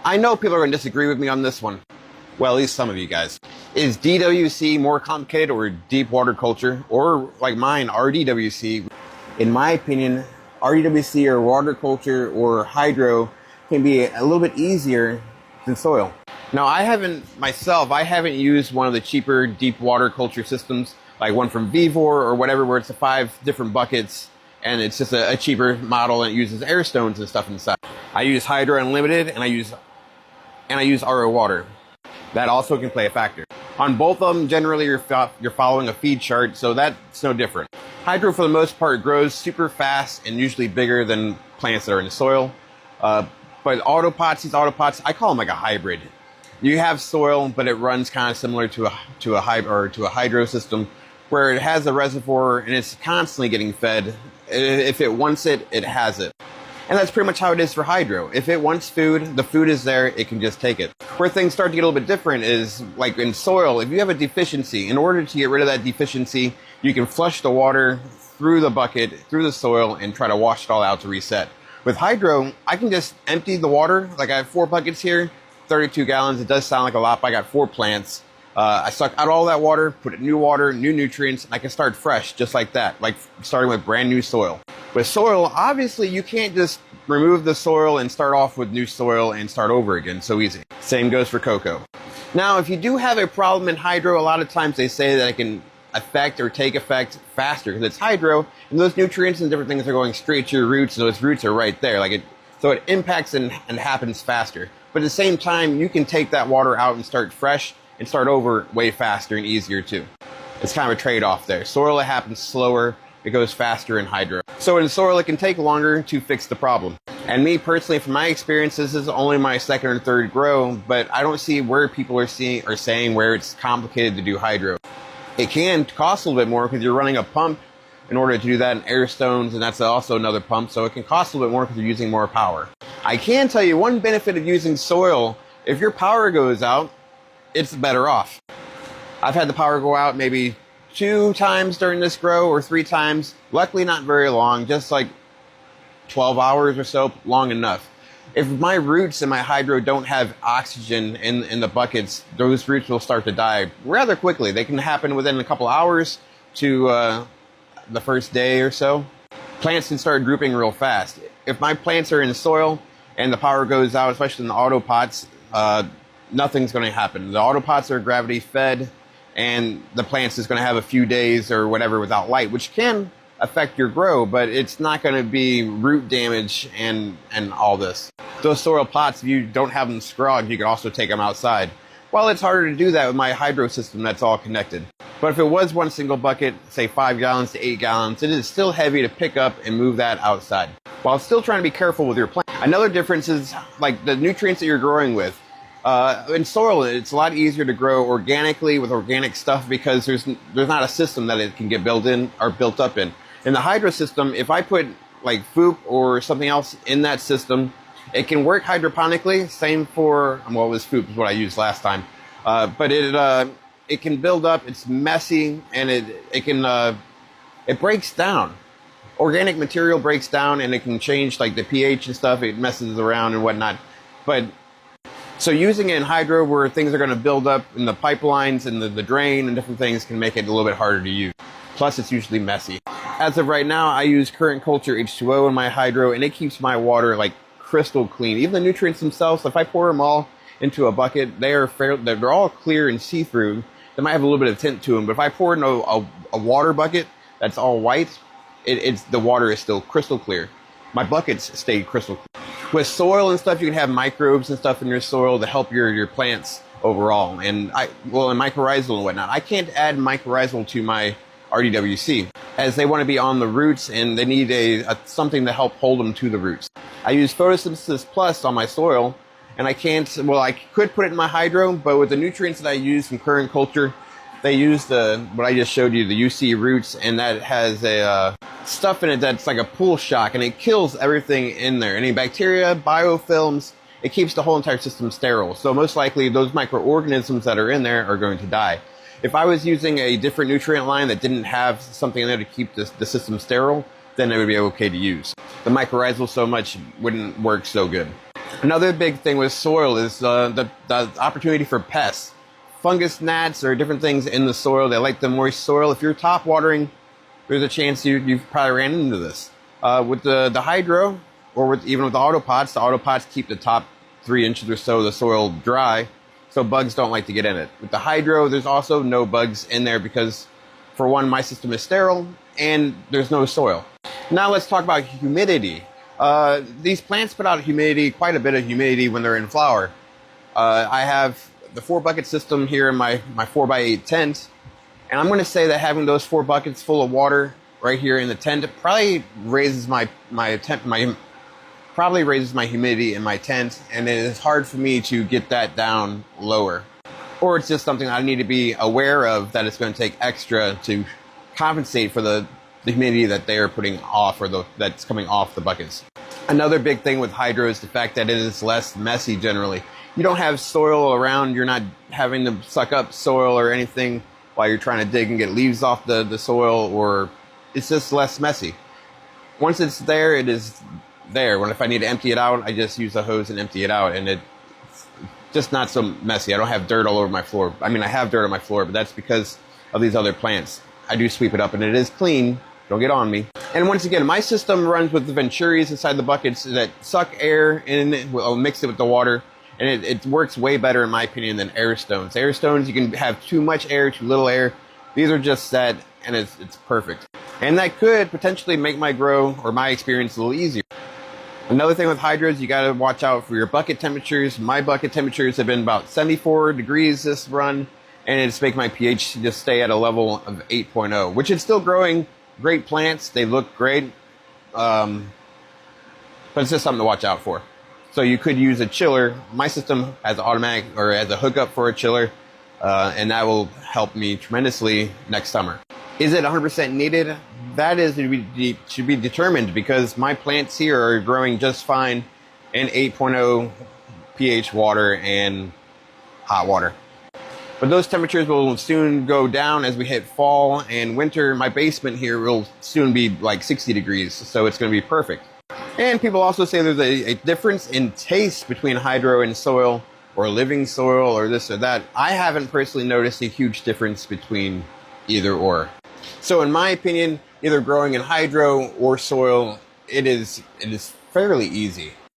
I know people are going to disagree with me on this one. Well, at least some of you guys. Is DWC more complicated or deep water culture? Or like mine, RDWC? In my opinion, RDWC or water culture or hydro can be a little bit easier than soil. Now, I haven't used one of the cheaper deep water culture systems, like one from Vivor or whatever, where it's 5 different buckets and it's just a cheaper model and it uses air stones and stuff inside. I use Hydro Unlimited and I use RO water. That also can play a factor. On both of them, generally you're following a feed chart, so that's no different. Hydro, for the most part, grows super fast and usually bigger than plants that are in the soil. But these autopots, I call them like a hybrid. You have soil, but it runs kind of similar to a hydro system, where it has a reservoir and it's constantly getting fed. If it wants it, it has it. And that's pretty much how it is for hydro. If it wants food, the food is there, it can just take it. Where things start to get a little bit different is, like in soil, if you have a deficiency, in order to get rid of that deficiency, you can flush the water through the bucket, through the soil, and try to wash it all out to reset. With hydro, I can just empty the water. Like I have 4 buckets here, 32 gallons. It does sound like a lot, but I got 4 plants. I suck out all that water, put in new water, new nutrients, and I can start fresh just like that, like starting with brand new soil. With soil, obviously you can't just remove the soil and start off with new soil and start over again so easy. Same goes for cocoa. Now, if you do have a problem in hydro, a lot of times they say that it can affect or take effect faster because it's hydro and those nutrients and different things are going straight to your roots and those roots are right there. So it impacts and happens faster. But at the same time, you can take that water out and start fresh and start over way faster and easier too. It's kind of a trade-off there. Soil, it happens slower. It goes faster in hydro. So in soil, it can take longer to fix the problem. And me personally, from my experience, this is only my 2nd or 3rd grow, but I don't see where people are saying where it's complicated to do hydro. It can cost a little bit more because you're running a pump in order to do that in air stones, and that's also another pump, so it can cost a little bit more because you're using more power. I can tell you one benefit of using soil: if your power goes out, it's better off. I've had the power go out maybe 2 times during this grow or 3 times. Luckily not very long, just like 12 hours or so, long enough. If my roots and my hydro don't have oxygen in the buckets, those roots will start to die rather quickly. They can happen within a couple hours to the first day or so. Plants can start drooping real fast. If my plants are in soil and the power goes out, especially in the auto pots, nothing's going to happen. The auto pots are gravity fed, and the plants is going to have a few days or whatever without light, which can affect your grow, but it's not going to be root damage and all this. Those soil pots, if you don't have them scrogged, you can also take them outside. Well, it's harder to do that with my hydro system that's all connected. But if it was one single bucket, say 5 gallons to 8 gallons, it is still heavy to pick up and move that outside, while still trying to be careful with your plant. Another difference is like the nutrients that you're growing with. In soil, it's a lot easier to grow organically with organic stuff because there's not a system that it can get built up in. In the hydro system, if I put like FOOP or something else in that system, it can work hydroponically. Same for, well, it was FOOP is what I used last time. But it can build up. It's messy and it breaks down. Organic material breaks down and it can change like the pH and stuff. It messes around and whatnot. So using it in hydro where things are going to build up in the pipelines and the drain and different things can make it a little bit harder to use. Plus, it's usually messy. As of right now, I use current culture H2O in my hydro, and it keeps my water like crystal clean. Even the nutrients themselves, if I pour them all into a bucket, they're all clear and see-through. They might have a little bit of tint to them, but if I pour in a water bucket that's all white, the water is still crystal clear. My buckets stay crystal clear. With soil and stuff, you can have microbes and stuff in your soil to help your plants overall. And mycorrhizal and whatnot. I can't add mycorrhizal to my RDWC as they want to be on the roots and they need something to help hold them to the roots. I use photosynthesis plus on my soil, and I could put it in my hydro, but with the nutrients that I use from current culture, they use what I just showed you, the UC roots, and that has stuff in it that's like a pool shock, and it kills everything in there. Any bacteria, biofilms, it keeps the whole entire system sterile. So most likely those microorganisms that are in there are going to die. If I was using a different nutrient line that didn't have something in there to keep the system sterile, then it would be okay to use. The mycorrhizal so much wouldn't work so good. Another big thing with soil is the opportunity for pests. Fungus gnats or different things in the soil. They like the moist soil. If you're top watering, there's a chance you've probably ran into this. With the hydro, or even with the autopots keep the top 3 inches or so of the soil dry, so bugs don't like to get in it. With the hydro, there's also no bugs in there because, for one, my system is sterile and there's no soil. Now let's talk about humidity. These plants put out humidity, quite a bit of humidity when they're in flower. I have the 4-bucket system here in my 4x8 tent, and I'm going to say that having those 4 buckets full of water right here in the tent probably raises my humidity in my tent, and it is hard for me to get that down lower. Or it's just something I need to be aware of, that it's going to take extra to compensate for the humidity that they are putting off, or that's coming off the buckets. Another big thing with hydro is the fact that it is less messy generally. You don't have soil around, you're not having to suck up soil or anything while you're trying to dig and get leaves off the soil, or it's just less messy. Once it's there, it is there. If I need to empty it out, I just use a hose and empty it out, and it's just not so messy. I don't have dirt all over my floor. I mean, I have dirt on my floor, but that's because of these other plants. I do sweep it up, and it is clean. Don't get on me. And once again, my system runs with the venturis inside the buckets that suck air in, I'll mix it with the water, and it works way better, in my opinion, than air stones. Air stones, you can have too much air, too little air. These are just set, and it's perfect. And that could potentially make my grow, or my experience, a little easier. Another thing with hydros, you got to watch out for your bucket temperatures. My bucket temperatures have been about 74 degrees this run, and it's making my pH just stay at a level of 8.0, which is still growing great plants. They look great, but it's just something to watch out for. So you could use a chiller. My system has automatic, or has a hookup for a chiller, and that will help me tremendously next summer. Is it 100% needed? That should be determined, because my plants here are growing just fine in 8.0 pH water and hot water. But those temperatures will soon go down as we hit fall and winter. My basement here will soon be like 60 degrees, so it's going to be perfect. And people also say there's a difference in taste between hydro and soil, or living soil, or this or that. I haven't personally noticed a huge difference between either or. So in my opinion, either growing in hydro or soil, it is fairly easy.